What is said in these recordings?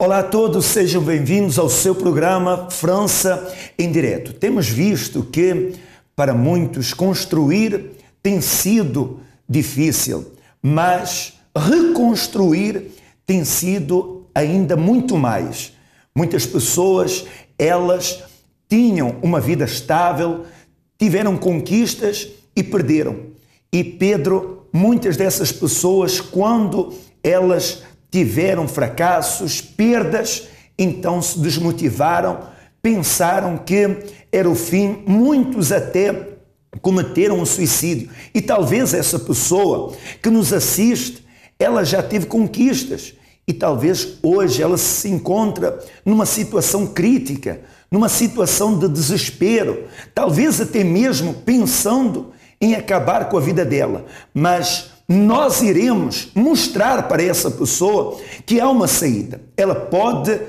Olá a todos, sejam bem-vindos ao seu programa França em Direto. Temos visto que para muitos construir tem sido difícil, mas reconstruir tem sido ainda muito mais. Muitas pessoas, elas tinham uma vida estável, tiveram conquistas e perderam. E Pedro, muitas dessas pessoas, quando elas tiveram fracassos, perdas, então se desmotivaram, pensaram que era o fim, muitos até cometeram um suicídio. E talvez essa pessoa que nos assiste, ela já teve conquistas e talvez hoje ela se encontra numa situação crítica, numa situação de desespero, talvez até mesmo pensando em acabar com a vida dela, mas nós iremos mostrar para essa pessoa que há uma saída. Ela pode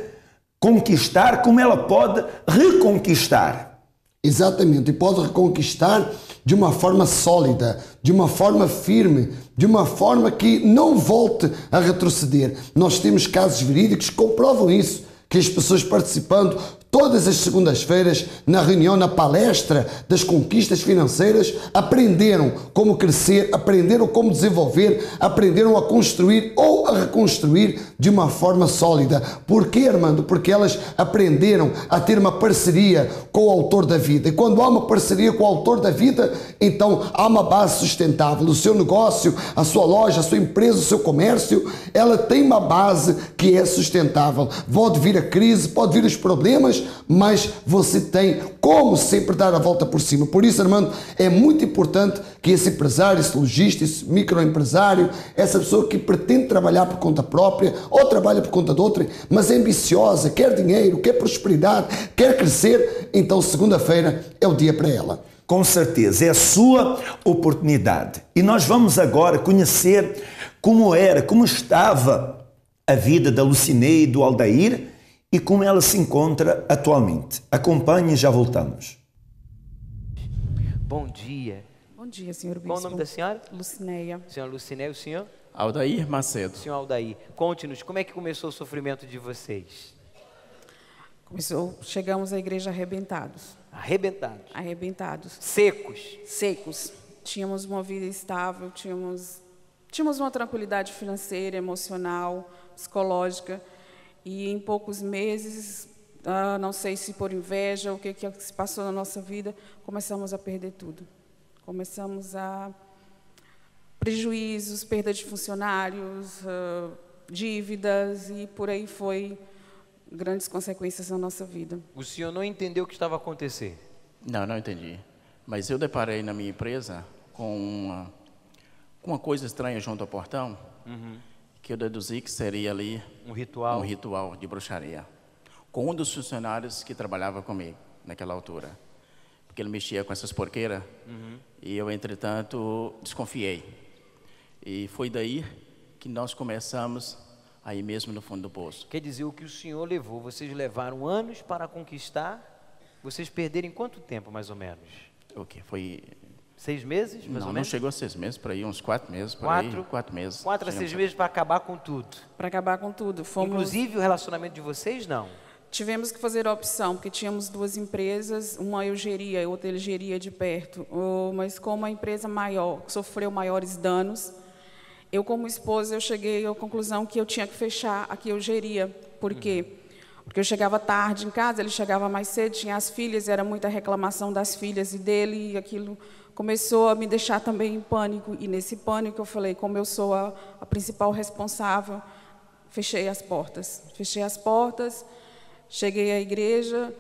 conquistar como ela pode reconquistar. Exatamente, e pode reconquistar de uma forma sólida, de uma forma firme, de uma forma que não volte a retroceder. Nós temos casos verídicos que comprovam isso, que as pessoas participando todas as segundas-feiras na reunião, na palestra das conquistas financeiras, aprenderam como crescer, aprenderam como desenvolver, aprenderam a construir ou a reconstruir de uma forma sólida. Porquê, Armando? Porque elas aprenderam a ter uma parceria com o autor da vida. E quando há uma parceria com o autor da vida, então há uma base sustentável. O seu negócio, a sua loja, a sua empresa, o seu comércio, ela tem uma base que é sustentável. Pode vir a crise, pode vir os problemas, mas você tem como sempre dar a volta por cima. Por isso, Armando, é muito importante que esse empresário, esse lojista, esse microempresário, essa pessoa que pretende trabalhar por conta própria ou trabalha por conta de outra, mas é ambiciosa, quer dinheiro, quer prosperidade, quer crescer, então segunda-feira é o dia para ela. Com certeza, é a sua oportunidade. E nós vamos agora conhecer como era, como estava a vida da Lucinei e do Aldair e como ela se encontra atualmente. Acompanhe e já voltamos. Bom dia. Bom dia, senhor bispo. Qual o nome da senhora? Lucineia. Senhora Lucinéia, o senhor? Aldair Macedo. Senhor Aldair, conte-nos, como é que começou o sofrimento de vocês? Chegamos à igreja arrebentados. Arrebentados? Arrebentados. Secos? Secos. Tínhamos uma vida estável, tínhamos uma tranquilidade financeira, emocional, psicológica. E em poucos meses, não sei se por inveja, o que se passou na nossa vida, começamos a perder tudo. Começamos a prejuízos, perda de funcionários, dívidas e por aí foi, grandes consequências na nossa vida. O senhor não entendeu o que estava acontecendo? Não entendi. Mas eu deparei na minha empresa com uma coisa estranha junto ao portão, que eu deduzi que seria ali um ritual de bruxaria, com um dos funcionários que trabalhava comigo naquela altura, porque ele mexia com essas porqueiras, e eu, entretanto, desconfiei. E foi daí que nós começamos aí mesmo no fundo do poço. Quer dizer, o que o senhor levou, vocês levaram anos para conquistar, vocês perderam em quanto tempo, mais ou menos? O que? Foi 6 meses, mais ou menos? Não chegou a 6 meses, por aí, uns 4 meses. 4 meses. 4 a 6 meses para acabar com tudo. Para acabar com tudo. Inclusive o relacionamento de vocês, não? Tivemos que fazer a opção, porque tínhamos 2 empresas, uma eu geria e outra ele geria de perto. Mas como a empresa maior sofreu maiores danos, eu como esposa, eu cheguei à conclusão que eu tinha que fechar a que eu geria. Por quê? Porque eu chegava tarde em casa, ele chegava mais cedo, tinha as filhas, era muita reclamação das filhas e dele, e aquilo começou a me deixar também em pânico. E nesse pânico eu falei, como eu sou a principal responsável, fechei as portas. Fechei as portas, cheguei à igreja,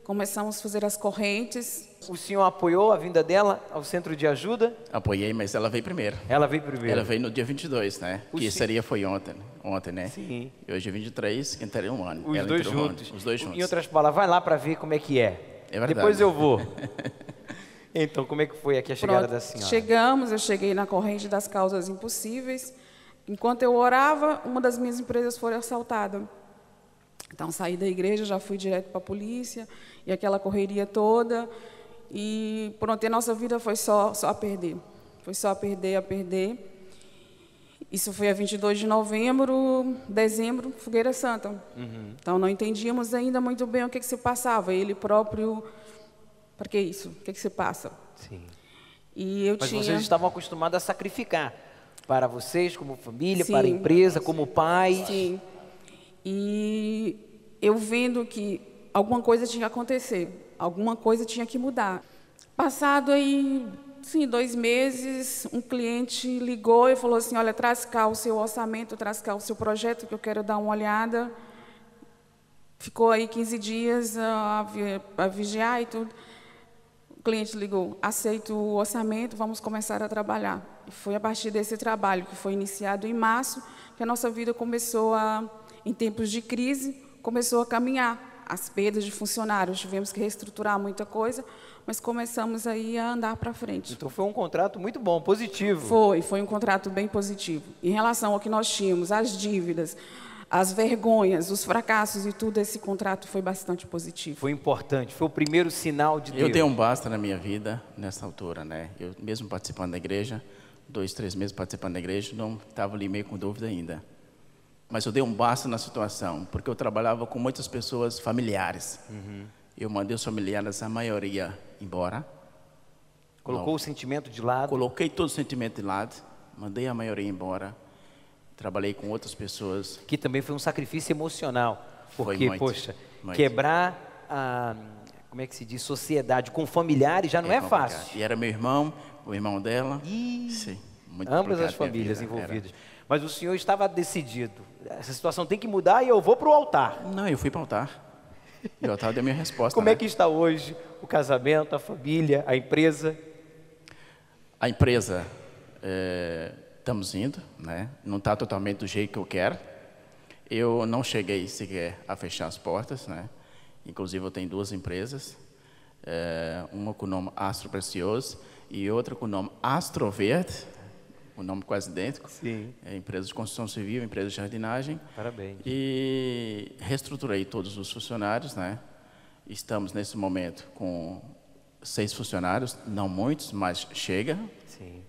começamos a fazer as correntes. O senhor apoiou a vinda dela ao centro de ajuda? Apoiei, mas ela veio primeiro. Ela veio primeiro? Ela veio no dia 22, né? Foi ontem, né? Sim. E hoje é 23, que entraria um ano. Os dois juntos. Os dois juntos. Em outras palavras, vai lá para ver como é que é. É verdade. Depois eu vou. Então, como é que foi aqui a chegada da senhora? Eu cheguei na corrente das causas impossíveis. Enquanto eu orava, uma das minhas empresas foi assaltada. Então, saí da igreja, já fui direto para a polícia, e aquela correria toda. E, pronto, a nossa vida foi só a perder. Foi só a perder. Isso foi a 22 de novembro, dezembro, Fogueira Santa. Então, não entendíamos ainda muito bem o que se passava. Ele próprio, para que isso? O que se passa? Sim. E eu Mas vocês estavam acostumados a sacrificar para vocês, como família, para a Sim. empresa, como pais. Sim. E eu vendo que alguma coisa tinha que acontecer, alguma coisa tinha que mudar. Passado aí, sim, 2 meses, um cliente ligou e falou assim, olha, traz cá o seu orçamento, traz cá o seu projeto, que eu quero dar uma olhada. Ficou aí 15 dias a vigiar e tudo. O cliente ligou, aceito o orçamento, vamos começar a trabalhar. E foi a partir desse trabalho, que foi iniciado em março, que a nossa vida começou em tempos de crise, começou a caminhar. As perdas de funcionários, tivemos que reestruturar muita coisa, mas começamos aí a andar para frente. Então foi um contrato muito bom, positivo. Foi um contrato bem positivo. Em relação ao que nós tínhamos, as dívidas, as vergonhas, os fracassos e tudo, esse contrato foi bastante positivo. Foi importante, foi o primeiro sinal de Deus. Eu dei um basta na minha vida nessa altura, né? Eu mesmo participando da igreja, 2, 3 meses participando da igreja, não estava ali meio com dúvida ainda. Mas eu dei um basta na situação, porque eu trabalhava com muitas pessoas familiares. Eu mandei os familiares, a maioria, embora. Colocou o sentimento de lado. Coloquei todo o sentimento de lado, mandei a maioria embora. Trabalhei com outras pessoas. Que também foi um sacrifício emocional. Porque, Foi muito, poxa, muito. quebrar a, como é que se diz, sociedade com familiares já não é complicado. fácil. E era meu irmão, o irmão dela. Sim, muito Ambas as complicado famílias minha vida, envolvidas. Mas o senhor estava decidido. Essa situação tem que mudar e eu vou para o altar. Não, eu fui para o altar. E o altar deu a minha resposta. Como é que está hoje o casamento, a família, a empresa? A empresa, estamos indo, né? Não está totalmente do jeito que eu quero. Eu não cheguei sequer a fechar as portas, né? Inclusive eu tenho 2 empresas, uma com o nome Astro Precioso e outra com o nome Astro Verde, o nome quase idêntico. Sim. Empresa de construção civil, empresa de jardinagem. Parabéns. E reestruturei todos os funcionários, né? Estamos nesse momento com 6 funcionários, não muitos, mas chega. Sim.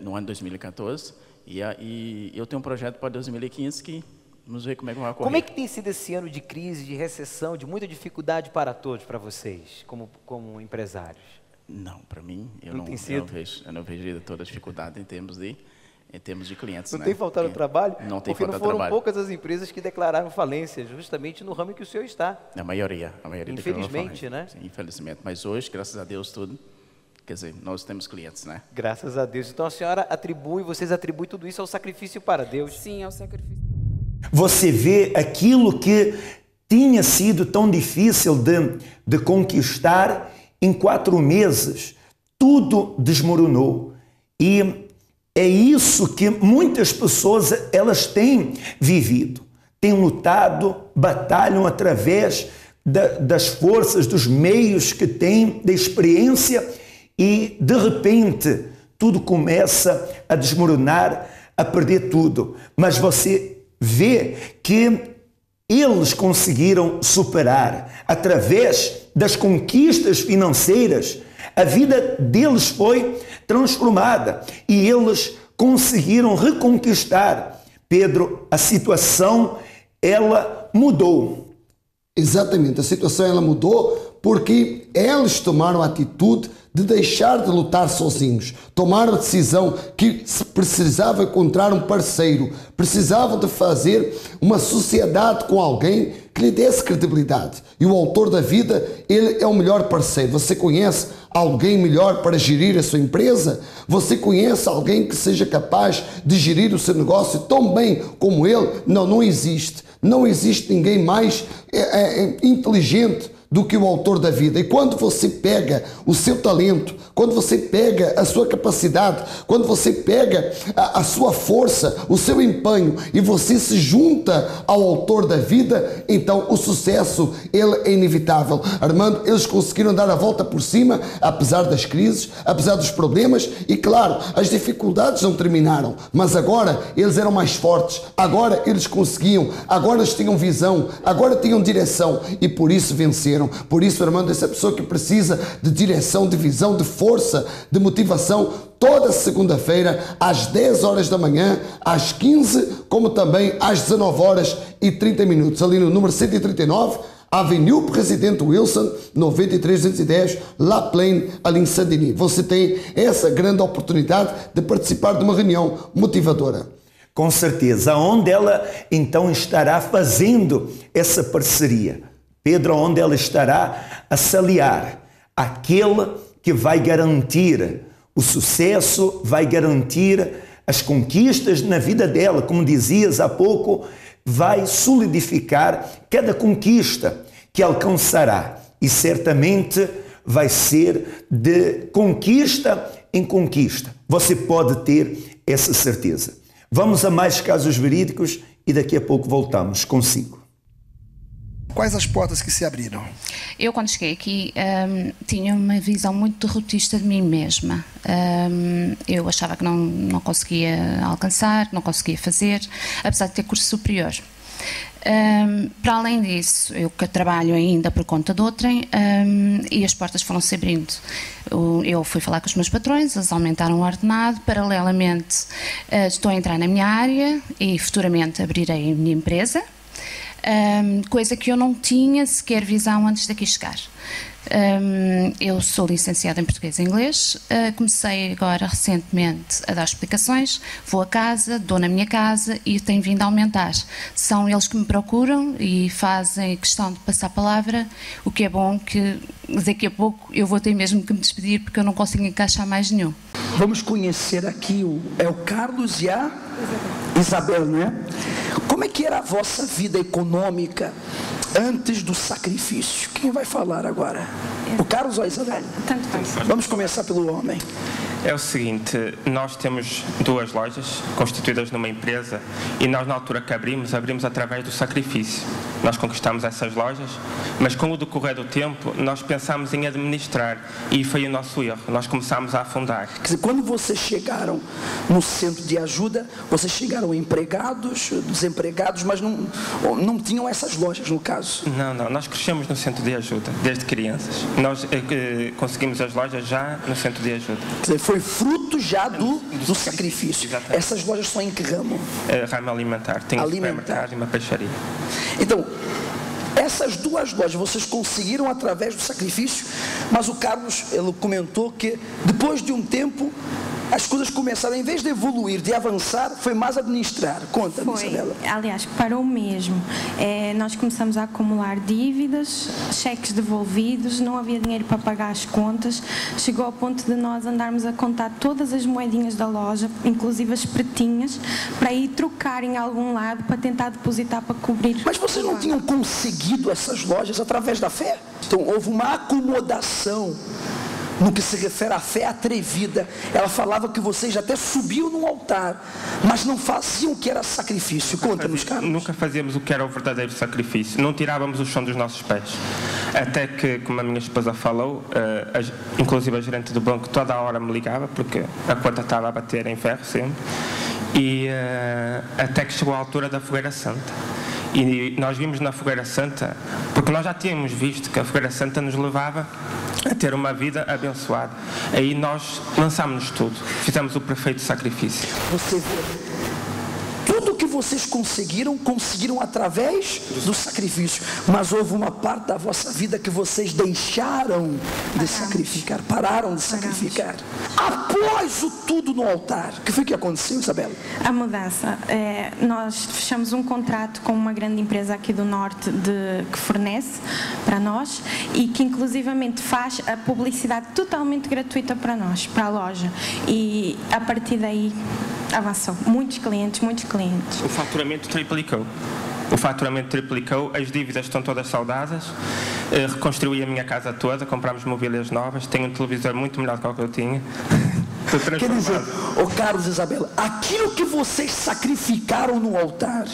No ano de 2014. E eu tenho um projeto para 2015 que vamos ver como é que vai ocorrer. Como é que tem sido esse ano de crise, de recessão, de muita dificuldade para todos, para vocês, como empresários? Não, para mim, eu Não não tem sido? vejo toda a dificuldade em termos de clientes. Não né? tem faltado trabalho? Não tem porque não faltado foram trabalho. poucas as empresas que declararam falência, justamente no ramo em que o senhor está. A maioria Infelizmente, né? Sim, infelizmente. Mas hoje, graças a Deus, tudo. Quer dizer, nós temos clientes, né? Graças a Deus. Então a senhora vocês atribuem tudo isso ao sacrifício para Deus. Sim, é o sacrifício. Você vê aquilo que tinha sido tão difícil de conquistar em 4 meses. Tudo desmoronou. E é isso que muitas pessoas elas têm vivido. Têm lutado, batalham através das forças, dos meios que têm, da experiência, e de repente tudo começa a desmoronar, a perder tudo. Mas você vê que eles conseguiram superar através das conquistas financeiras. A vida deles foi transformada e eles conseguiram reconquistar. Pedro, a situação ela mudou. Exatamente, a situação ela mudou porque eles tomaram a atitude de deixar de lutar sozinhos. Tomaram a decisão que se precisava encontrar um parceiro, precisavam de fazer uma sociedade com alguém que lhe desse credibilidade. E o autor da vida, ele é o melhor parceiro. Você conhece alguém melhor para gerir a sua empresa? Você conhece alguém que seja capaz de gerir o seu negócio tão bem como ele? Não, não existe. Não existe ninguém mais inteligente do que o autor da vida. E quando você pega o seu talento, quando você pega a sua capacidade, quando você pega a sua força, o seu empenho e você se junta ao autor da vida, então o sucesso ele é inevitável. Armando, eles conseguiram dar a volta por cima, apesar das crises, apesar dos problemas, e claro, as dificuldades não terminaram, mas agora eles eram mais fortes, agora eles conseguiam, agora eles tinham visão, agora tinham direção e por isso venceram. aconteceram. Por isso, Armando, essa pessoa que precisa de direção, de visão, de força, de motivação, toda segunda-feira, às 10 horas da manhã, às 15, como também às 19 horas e 30 minutos, ali no número 139, Avenue Presidente Wilson, 9310, La Plaine, ali em Saint-Denis. Você tem essa grande oportunidade de participar de uma reunião motivadora. Com certeza. Onde ela então estará fazendo essa parceria? Pedro, onde ela estará a se aliar àquele que vai garantir o sucesso, vai garantir as conquistas na vida dela, como dizias há pouco, vai solidificar cada conquista que alcançará e certamente vai ser de conquista em conquista. Você pode ter essa certeza. Vamos a mais casos verídicos e daqui a pouco voltamos consigo. Quais as portas que se abriram? Eu, quando cheguei aqui, tinha uma visão muito derrotista de mim mesma. Eu achava que não conseguia alcançar, não conseguia fazer, apesar de ter curso superior. Para além disso, eu que trabalho ainda por conta de outrem, e as portas foram se abrindo. Eu fui falar com os meus patrões, eles aumentaram o ordenado. Paralelamente, estou a entrar na minha área e futuramente abrirei a minha empresa. Coisa que eu não tinha sequer visão antes daqui chegar. Eu sou licenciada em português e inglês, comecei agora recentemente a dar explicações, vou a casa, dou na minha casa e tenho vindo a aumentar. São eles que me procuram e fazem questão de passar a palavra, o que é bom, que daqui a pouco eu vou ter mesmo que me despedir porque eu não consigo encaixar mais nenhum. Vamos conhecer aqui o Carlos e a Isabel, não é? Como é que era a vossa vida econômica antes do sacrifício? Quem vai falar agora? O Carlos ou a Isabel? Tanto faz. Vamos começar pelo homem. É o seguinte, nós temos 2 lojas constituídas numa empresa e nós, na altura que abrimos através do sacrifício. Nós conquistamos essas lojas, mas com o decorrer do tempo nós pensámos em administrar e foi o nosso erro. Nós começámos a afundar. Quer dizer, quando vocês chegaram no centro de ajuda, vocês chegaram empregados, desempregados, mas não tinham essas lojas, no caso? Não, nós crescemos no centro de ajuda, desde crianças. Nós conseguimos as lojas já no centro de ajuda. Quer dizer, foi fruto já do sacrifício. Exatamente. Essas lojas são em que ramo? Ramo alimentar. Tem um supermercado e uma peixaria. Então, essas 2 lojas vocês conseguiram através do sacrifício, mas o Carlos, ele comentou que depois de um tempo as coisas começaram, em vez de evoluir, de avançar, foi mais administrar. Conta-me, Isabela. Aliás, parou mesmo. Nós começamos a acumular dívidas, cheques devolvidos, não havia dinheiro para pagar as contas. Chegou ao ponto de nós andarmos a contar todas as moedinhas da loja, inclusive as pretinhas, para ir trocar em algum lado, para tentar depositar, para cobrir. Mas vocês não tinham conseguido essas lojas através da fé? Então, houve uma acomodação. No que se refere à fé atrevida, ela falava que vocês até subiam no altar, mas não faziam o que era sacrifício. Conta-nos, Carlos. Nunca fazíamos o que era o verdadeiro sacrifício. Não tirávamos o chão dos nossos pés. Até que, como a minha esposa falou, inclusive a gerente do banco toda a hora me ligava, porque a conta estava a bater em ferro sempre. E até que chegou a altura da Fogueira Santa. E nós vimos na Fogueira Santa, porque nós já tínhamos visto que a Fogueira Santa nos levava a ter uma vida abençoada. Aí nós lançámos-nos tudo, fizemos o perfeito sacrifício. Você vê, tudo que vocês conseguiram através do sacrifício, mas houve uma parte da vossa vida que vocês deixaram de sacrificar, pararam de sacrificar. Após o tudo no altar, o que foi que aconteceu, Isabela? A mudança. Nós fechamos um contrato com uma grande empresa aqui do Norte que fornece para nós e que inclusivamente faz a publicidade totalmente gratuita para nós, para a loja. E a partir daí avançou. Muitos clientes. O faturamento triplicou. As dívidas estão todas saudadas, reconstruí a minha casa toda, comprámos mobílias novas, tenho um televisor muito melhor do que eu tinha. Quer dizer, Carlos e Isabela, aquilo que vocês sacrificaram no altar,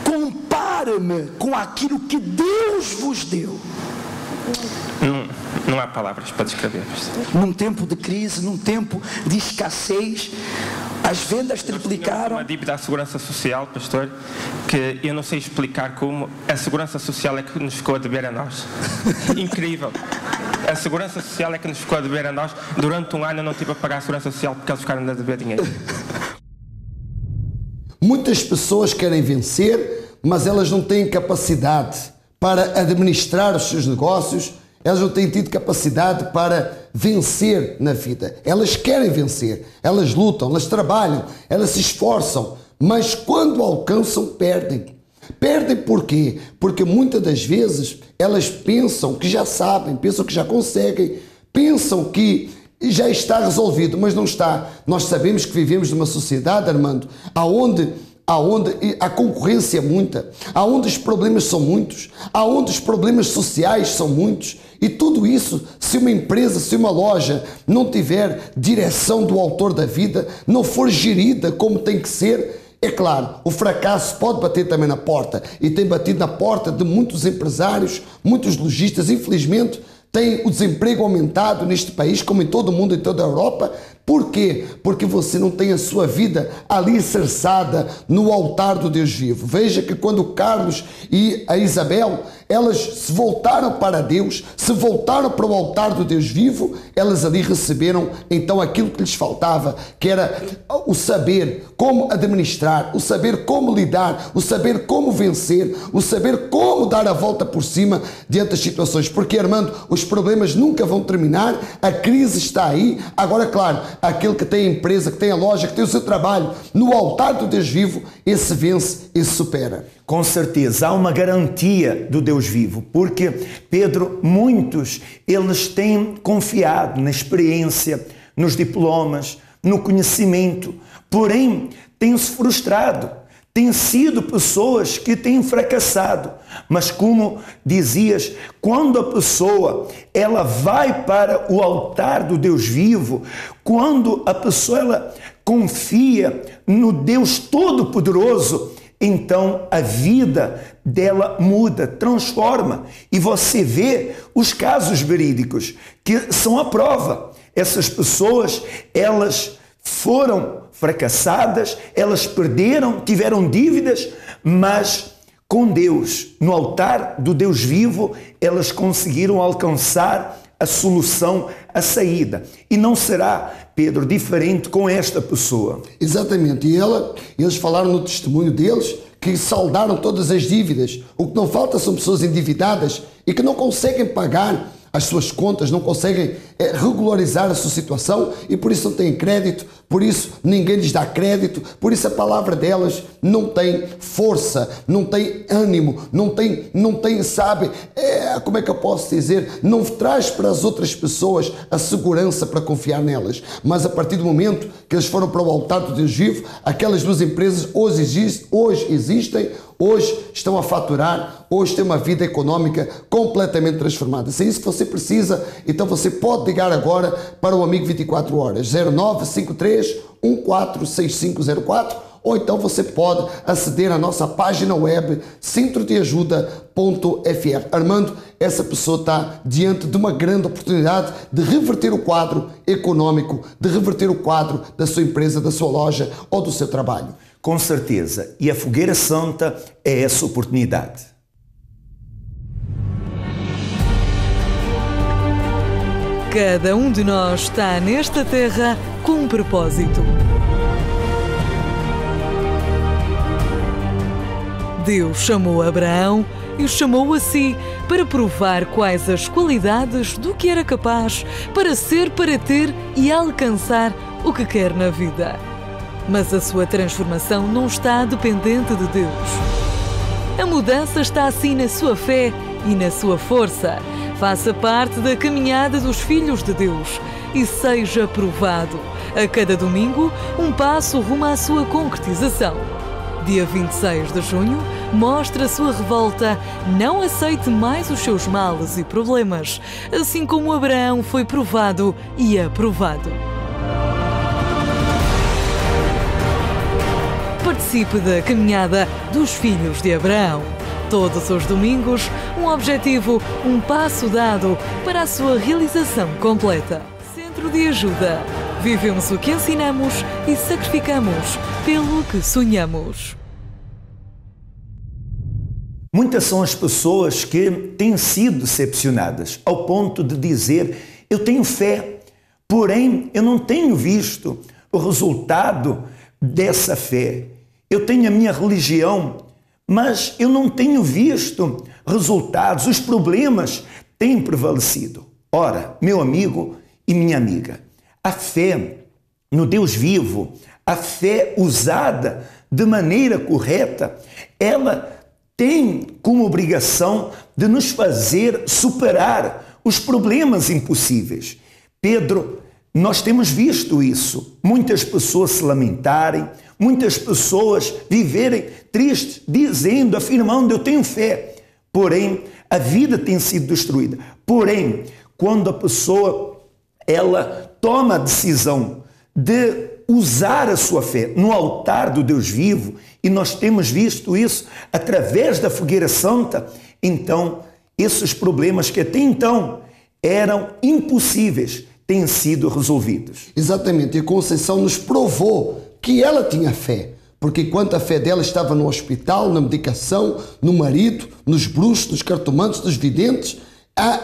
compare-me com aquilo que Deus vos deu. Não há palavras para descrever. Num tempo de crise, num tempo de escassez, As vendas triplicaram. Uma dívida à Segurança Social, pastor, que eu não sei explicar como a Segurança Social é que nos ficou a dever a nós. Incrível. A Segurança Social é que nos ficou a dever a nós. Durante um ano eu não tive a pagar a Segurança Social porque eles ficaram a dever dinheiro. Muitas pessoas querem vencer, mas elas não têm capacidade para administrar os seus negócios, elas não têm tido capacidade para vencer na vida. Elas querem vencer, elas lutam, elas trabalham, elas se esforçam, mas quando alcançam, perdem. Perdem por quê? Porque muitas das vezes elas pensam que já sabem, pensam que já conseguem, pensam que já está resolvido, mas não está. Nós sabemos que vivemos numa sociedade, Armando, aonde a concorrência é muita, aonde os problemas são muitos, aonde os problemas sociais são muitos, e tudo isso, se uma empresa, se uma loja não tiver direção do autor da vida, não for gerida como tem que ser, é claro, o fracasso pode bater também na porta, e tem batido na porta de muitos empresários, muitos lojistas. Infelizmente, tem o desemprego aumentado neste país, como em todo o mundo, em toda a Europa. Por quê? Porque você não tem a sua vida alicerçada no altar do Deus vivo. Veja que quando o Carlos e a Isabel, elas se voltaram para Deus, se voltaram para o altar do Deus vivo, elas ali receberam então aquilo que lhes faltava, que era o saber como administrar, o saber como lidar, o saber como vencer, o saber como dar a volta por cima diante das situações. Porque, Armando, os problemas nunca vão terminar, a crise está aí. Agora, claro, aquele que tem a empresa, que tem a loja, que tem o seu trabalho no altar do Deus vivo, esse vence, esse supera. Com certeza, há uma garantia do Deus vivo, porque, Pedro, muitos, eles têm confiado na experiência, nos diplomas, no conhecimento, porém, têm-se frustrado. Têm sido pessoas que têm fracassado. Mas como dizias, quando a pessoa ela vai para o altar do Deus vivo, quando a pessoa ela confia no Deus Todo-Poderoso, então a vida dela muda, transforma. E você vê os casos verídicos que são a prova. Essas pessoas, elas foram fracassadas, elas perderam, tiveram dívidas, mas com Deus, no altar do Deus vivo, elas conseguiram alcançar a solução, a saída. E não será, Pedro, diferente com esta pessoa. Exatamente. E eles falaram no testemunho deles que saldaram todas as dívidas. O que não falta são pessoas endividadas e que não conseguem pagar as suas contas, não conseguem regularizar a sua situação e por isso não têm crédito, por isso ninguém lhes dá crédito, por isso a palavra delas não tem força, não tem ânimo, não tem, sabe, como é que eu posso dizer, não traz para as outras pessoas a segurança para confiar nelas. Mas a partir do momento que eles foram para o altar do Deus vivo, aquelas duas empresas hoje existem, hoje estão a faturar, hoje têm uma vida económica completamente transformada. Se é isso que você precisa, então você pode ligar agora para o Amigo 24 Horas, 0953 146504, ou então você pode aceder à nossa página web centrodeajuda.fr. Armando, essa pessoa está diante de uma grande oportunidade de reverter o quadro económico, de reverter o quadro da sua empresa, da sua loja ou do seu trabalho. Com certeza. E a Fogueira Santa é essa oportunidade. Cada um de nós está nesta terra com um propósito. Deus chamou Abraão e o chamou a si para provar quais as qualidades do que era capaz para ser, para ter e alcançar o que quer na vida. Mas a sua transformação não está dependente de Deus. A mudança está assim na sua fé e na sua força. Faça parte da caminhada dos filhos de Deus e seja provado. A cada domingo, um passo rumo à sua concretização. Dia 26 de junho, mostre a sua revolta. Não aceite mais os seus males e problemas, assim como Abraão foi provado e aprovado. Participe da caminhada dos filhos de Abraão. Todos os domingos, um objetivo, um passo dado para a sua realização completa. Centro de Ajuda. Vivemos o que ensinamos e sacrificamos pelo que sonhamos. Muitas são as pessoas que têm sido decepcionadas ao ponto de dizer: eu tenho fé, porém eu não tenho visto o resultado dessa fé. Eu tenho a minha religião, mas eu não tenho visto resultados. Os problemas têm prevalecido. Ora, meu amigo e minha amiga, a fé no Deus vivo, a fé usada de maneira correta, ela tem como obrigação de nos fazer superar os problemas impossíveis. Pedro, nós temos visto isso. Muitas pessoas se lamentarem, muitas pessoas viverem tristes, dizendo, afirmando, eu tenho fé. Porém, a vida tem sido destruída. Porém, quando a pessoa, ela toma a decisão de usar a sua fé no altar do Deus vivo, e nós temos visto isso através da fogueira santa, então esses problemas que até então eram impossíveis têm sido resolvidos. Exatamente, e a Conceição nos provou que ela tinha fé, porque enquanto a fé dela estava no hospital, na medicação, no marido, nos bruxos, nos cartomantes, nos videntes,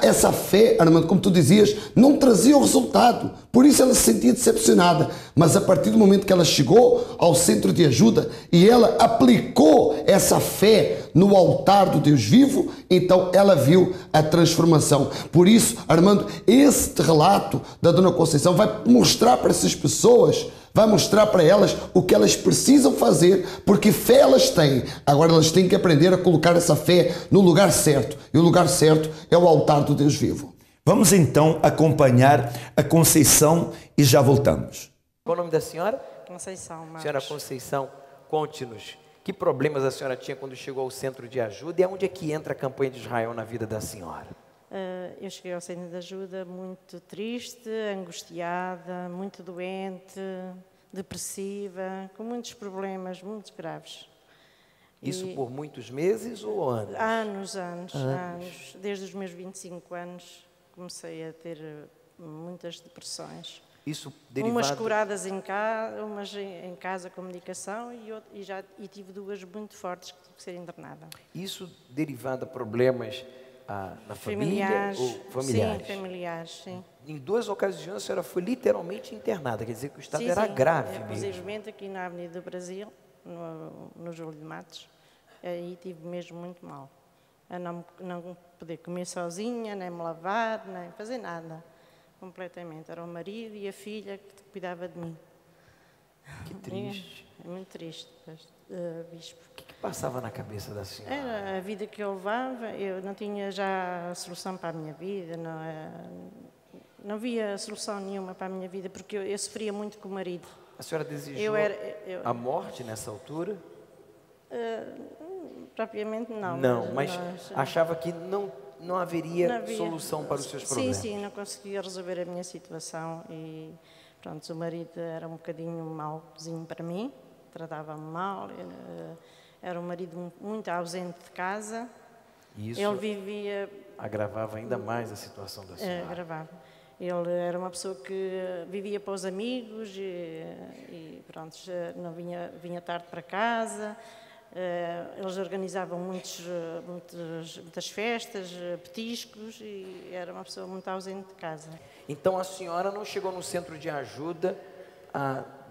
essa fé, Armando, como tu dizias, não trazia o resultado. Por isso ela se sentia decepcionada. Mas a partir do momento que ela chegou ao centro de ajuda e ela aplicou essa fé no altar do Deus vivo, então ela viu a transformação. Por isso, Armando, esse relato da Dona Conceição vai mostrar para essas pessoas, vai mostrar para elas o que elas precisam fazer, porque fé elas têm. Agora elas têm que aprender a colocar essa fé no lugar certo. E o lugar certo é o altar do Deus vivo. Vamos então acompanhar a Conceição e já voltamos. Qual o nome da senhora? Conceição Marcos. Senhora Conceição, conte-nos que problemas a senhora tinha quando chegou ao centro de ajuda e aonde é que entra a campanha de Israel na vida da senhora? Eu cheguei ao centro de ajuda muito triste, angustiada, muito doente, depressiva, com muitos problemas muito graves. Isso por muitos meses ou anos? Anos. Desde os meus 25 anos comecei a ter muitas depressões. Isso derivado... Umas curadas em casa, umas em casa com medicação e tive duas muito fortes que tive que ser internada. Isso derivado a problemas na família ou familiares? Sim, familiares, sim. Em duas ocasiões a senhora foi literalmente internada, quer dizer que o estado era grave mesmo. Inclusive aqui na Avenida do Brasil, no Júlio de Matos, aí tive mesmo muito mal. A não poder comer sozinha, nem me lavar, nem fazer nada. Completamente. Era o marido e a filha que cuidava de mim. Que triste. É muito triste, bispo. O que passava na cabeça da senhora? Era a vida que eu levava. Eu não tinha já solução para a minha vida. Não havia solução nenhuma para a minha vida, porque eu sofria muito com o marido. A senhora desejou a morte nessa altura? Propriamente não. Não, mas achava que não haveria solução para os seus problemas? Sim, não conseguia resolver a minha situação e pronto, o marido era um bocadinho mauzinho para mim, tratava-me mal, era um marido muito ausente de casa. E isso ele vivia... agravava ainda mais a situação da senhora? Agravava. Ele era uma pessoa que vivia para os amigos e pronto, não vinha tarde para casa. Eles organizavam muitas festas, petiscos e era uma pessoa muito ausente de casa. Então a senhora não chegou no centro de ajuda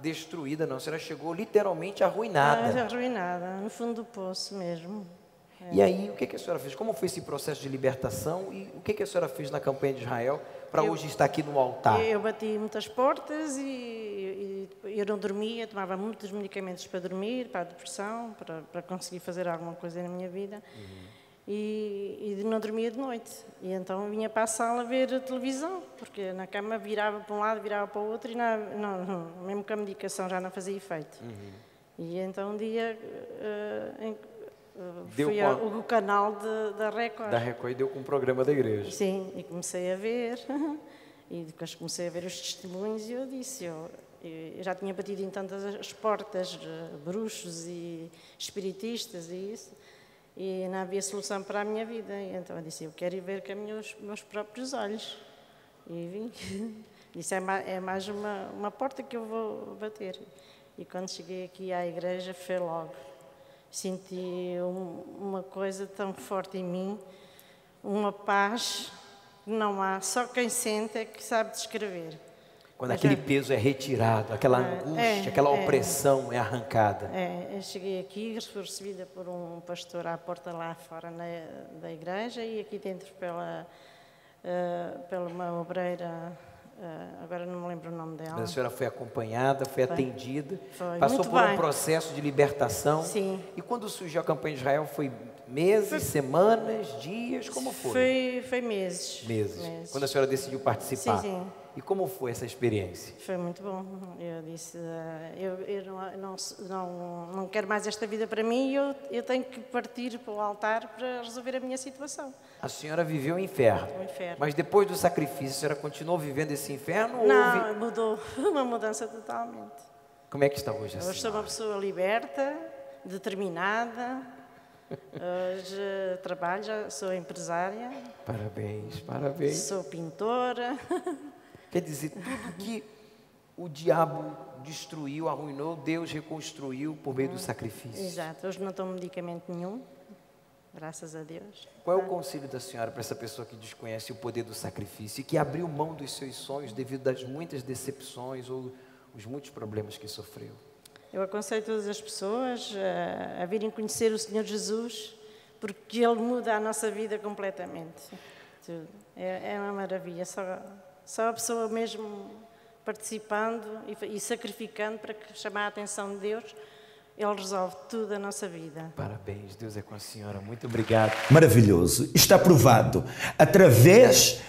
destruída, não. A senhora chegou literalmente arruinada. Arruinada, no fundo do poço mesmo. E aí, o que a senhora fez? Como foi esse processo de libertação e o que a senhora fez na campanha de Israel para hoje estar aqui no altar? Eu bati muitas portas e eu não dormia, tomava muitos medicamentos para dormir, para a depressão, para conseguir fazer alguma coisa na minha vida. E não dormia de noite. E então vinha para a sala ver a televisão, porque na cama virava para um lado, virava para o outro e mesmo com a medicação já não fazia efeito. E então um dia... fui ao canal da Record. Da Record e deu com o programa da igreja. Sim, e comecei a ver. E depois comecei a ver os testemunhos e eu disse, eu já tinha batido em tantas as portas, bruxos e espiritistas e isso, e não havia solução para a minha vida. E então eu disse, eu quero ir ver com os meus próprios olhos. E vim. Disse, é mais uma porta que eu vou bater. E quando cheguei aqui à igreja, foi logo. Senti uma coisa tão forte em mim, uma paz que não há, só quem sente é que sabe descrever. Quando aquele peso é retirado, aquela angústia, aquela opressão é arrancada. Eu cheguei aqui, fui recebida por um pastor à porta lá fora da igreja e aqui dentro pela uma obreira, agora não me lembro o nome dela. A senhora foi acompanhada, foi atendida, foi. Passou Muito por bem. Um processo de libertação. Sim. E quando surgiu a campanha de Israel, foi meses, semanas, dias, como foi? Foi meses. Meses. Quando a senhora decidiu participar. Sim. E como foi essa experiência? Foi muito bom. Eu disse, eu não quero mais esta vida para mim e eu tenho que partir para o altar para resolver a minha situação. A senhora viveu o inferno. O inferno. Mas depois do sacrifício, a senhora continuou vivendo esse inferno? Não, mudou. Uma mudança totalmente. Como é que está hoje a senhora? Hoje sou uma pessoa liberta, determinada. Hoje trabalho, já sou empresária. Parabéns, parabéns. Sou pintora. Quer dizer, tudo que o diabo destruiu, arruinou, Deus reconstruiu por meio do sacrifício. Exato. Hoje não tomo medicamento nenhum, graças a Deus. Qual é o conselho da senhora para essa pessoa que desconhece o poder do sacrifício e que abriu mão dos seus sonhos devido às muitas decepções ou os muitos problemas que sofreu? Eu aconselho todas as pessoas a virem conhecer o Senhor Jesus, porque Ele muda a nossa vida completamente. É uma maravilha. Só a pessoa mesmo participando e sacrificando para chamar a atenção de Deus, Ele resolve tudo a nossa vida. Parabéns, Deus é com a senhora. Muito obrigado. Maravilhoso. Está provado. Através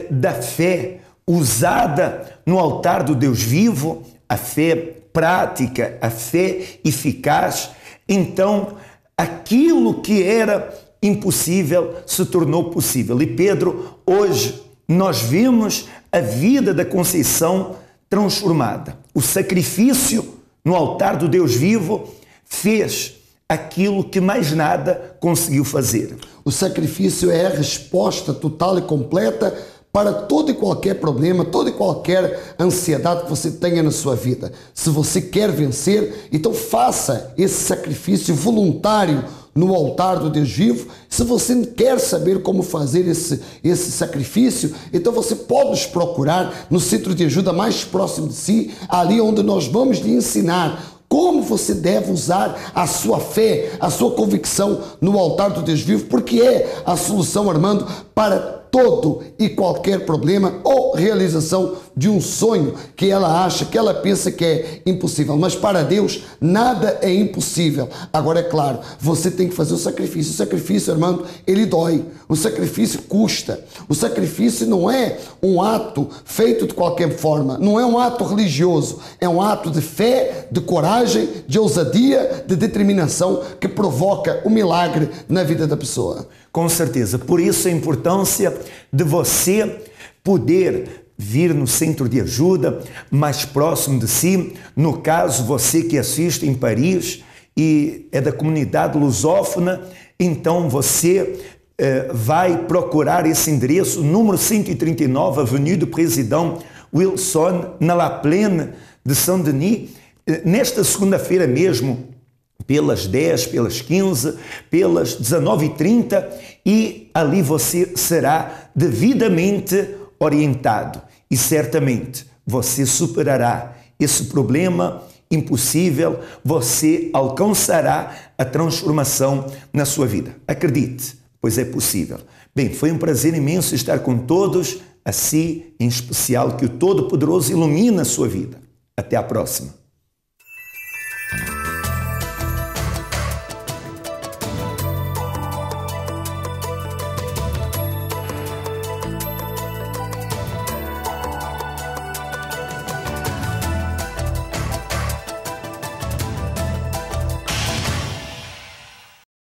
da fé usada no altar do Deus vivo, a fé prática, a fé eficaz, então aquilo que era impossível se tornou possível. E Pedro, hoje, nós vimos a vida da Conceição transformada. O sacrifício no altar do Deus vivo fez aquilo que mais nada conseguiu fazer. O sacrifício é a resposta total e completa para todo e qualquer problema, toda e qualquer ansiedade que você tenha na sua vida. Se você quer vencer, então faça esse sacrifício voluntário no altar do Deus vivo. Se você quer saber como fazer esse sacrifício, então você pode nos procurar no centro de ajuda mais próximo de si, ali onde nós vamos lhe ensinar como você deve usar a sua fé, a sua convicção no altar do Deus vivo, porque é a solução, Armando, para todo e qualquer problema ou realização de um sonho que ela acha, que ela pensa que é impossível. Mas para Deus nada é impossível. Agora é claro, você tem que fazer o sacrifício. O sacrifício, Armando, ele dói. O sacrifício custa. O sacrifício não é um ato feito de qualquer forma. Não é um ato religioso. É um ato de fé, de coragem, de ousadia, de determinação que provoca o milagre na vida da pessoa. Com certeza. Por isso a importância de você poder vir no centro de ajuda mais próximo de si. No caso, você que assiste em Paris e é da comunidade lusófona, então você vai procurar esse endereço, número 139, Avenue do Président Wilson, na La Plaine de Saint-Denis, nesta segunda-feira mesmo, pelas 10, pelas 15, pelas 19h30, e ali você será devidamente orientado. E certamente você superará esse problema impossível, você alcançará a transformação na sua vida. Acredite, pois é possível. Bem, foi um prazer imenso estar com todos, assim em especial que o Todo-Poderoso ilumine a sua vida. Até a próxima.